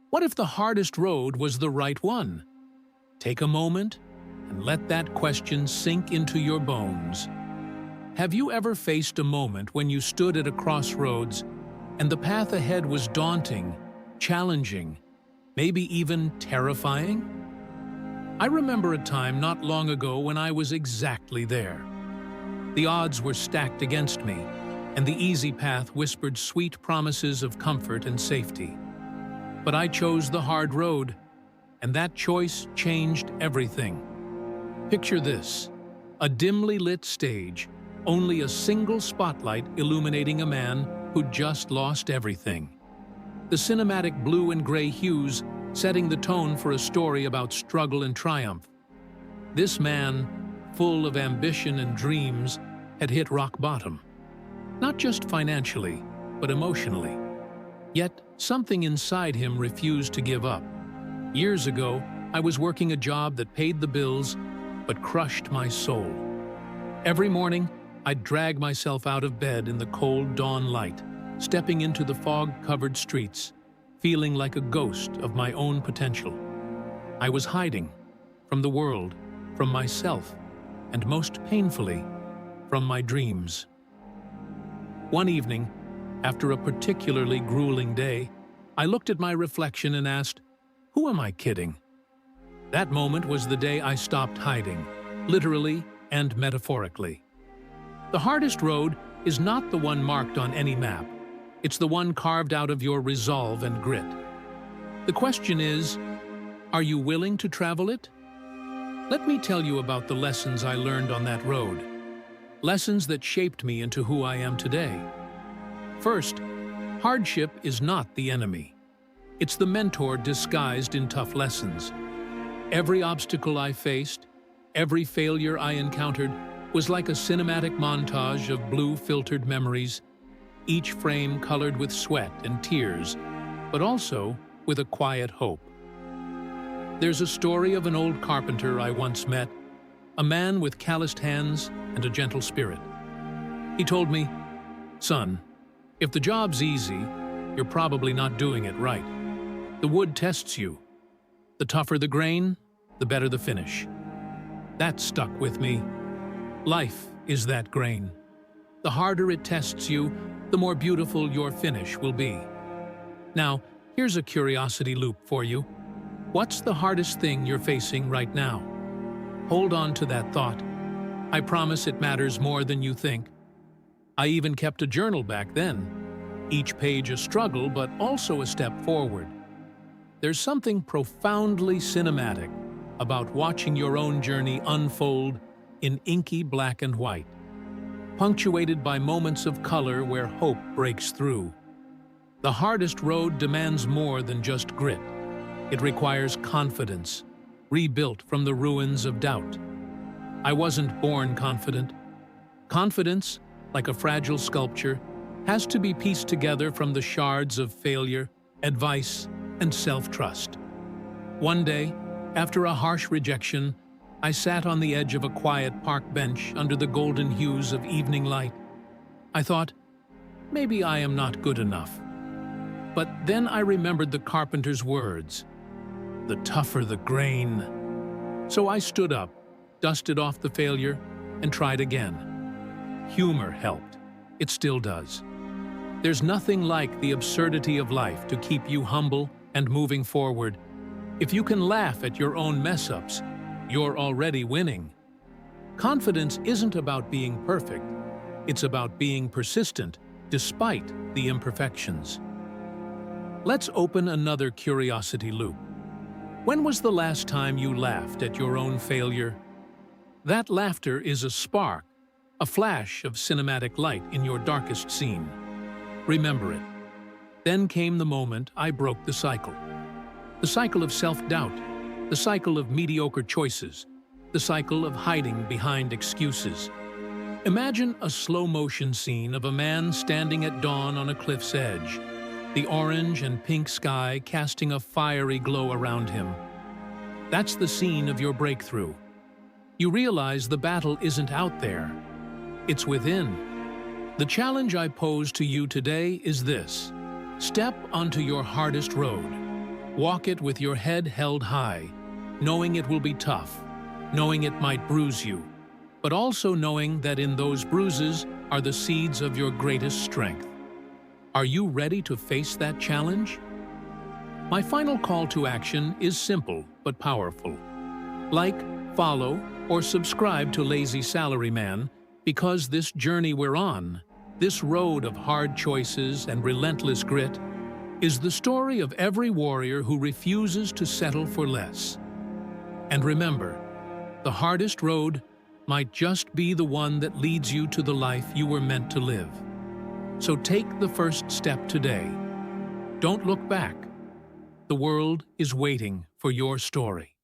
What if the hardest road was the right one? Take a moment and let that question sink into your bones. Have you ever faced a moment when you stood at a crossroads and the path ahead was daunting, challenging, maybe even terrifying? I remember a time not long ago when I was exactly there. The odds were stacked against me, and the easy path whispered sweet promises of comfort and safety. But I chose the hard road, and that choice changed everything. Picture this: a dimly lit stage, only a single spotlight illuminating a man who'd just lost everything. The cinematic blue and gray hues setting the tone for a story about struggle and triumph. This man, full of ambition and dreams, had hit rock bottom. Not just financially, but emotionally. Yet, something inside him refused to give up. Years ago, I was working a job that paid the bills, but crushed my soul. Every morning, I'd drag myself out of bed in the cold dawn light, stepping into the fog-covered streets, feeling like a ghost of my own potential. I was hiding from the world, from myself, and most painfully, from my dreams. One evening, after a particularly grueling day, I looked at my reflection and asked, "Who am I kidding?" That moment was the day I stopped hiding, literally and metaphorically. The hardest road is not the one marked on any map. It's the one carved out of your resolve and grit. The question is, are you willing to travel it? Let me tell you about the lessons I learned on that road. Lessons that shaped me into who I am today. First, hardship is not the enemy. It's the mentor disguised in tough lessons. Every obstacle I faced, every failure I encountered was like a cinematic montage of blue-filtered memories, each frame colored with sweat and tears, but also with a quiet hope. There's a story of an old carpenter I once met, a man with calloused hands and a gentle spirit. He told me, "Son, if the job's easy, you're probably not doing it right. The wood tests you. The tougher the grain, the better the finish." That stuck with me. Life is that grain. The harder it tests you, the more beautiful your finish will be. Now, here's a curiosity loop for you. What's the hardest thing you're facing right now? Hold on to that thought. I promise it matters more than you think. I even kept a journal back then. Each page a struggle, but also a step forward. There's something profoundly cinematic about watching your own journey unfold in inky black and white, punctuated by moments of color where hope breaks through. The hardest road demands more than just grit. It requires confidence, rebuilt from the ruins of doubt. I wasn't born confident. Confidence, like a fragile sculpture, has to be pieced together from the shards of failure, advice, and self-trust. One day, after a harsh rejection, I sat on the edge of a quiet park bench under the golden hues of evening light. I thought, maybe I am not good enough. But then I remembered the carpenter's words, "The tougher the grain." So I stood up, dusted off the failure, and tried again. Humor helped. It still does. There's nothing like the absurdity of life to keep you humble and moving forward. If you can laugh at your own mess-ups, you're already winning. Confidence isn't about being perfect. It's about being persistent, despite the imperfections. Let's open another curiosity loop. When was the last time you laughed at your own failure? That laughter is a spark, a flash of cinematic light in your darkest scene. Remember it. Then came the moment I broke the cycle. The cycle of self-doubt, the cycle of mediocre choices, the cycle of hiding behind excuses. Imagine a slow-motion scene of a man standing at dawn on a cliff's edge, the orange and pink sky casting a fiery glow around him. That's the scene of your breakthrough. You realize the battle isn't out there, it's within. The challenge I pose to you today is this: step onto your hardest road. Walk it with your head held high, knowing it will be tough, knowing it might bruise you, but also knowing that in those bruises are the seeds of your greatest strength. Are you ready to face that challenge? My final call to action is simple but powerful. Like, follow, or subscribe to Lazy Salaryman, because this journey we're on, this road of hard choices and relentless grit, is the story of every warrior who refuses to settle for less. And remember, the hardest road might just be the one that leads you to the life you were meant to live. So take the first step today. Don't look back. The world is waiting for your story.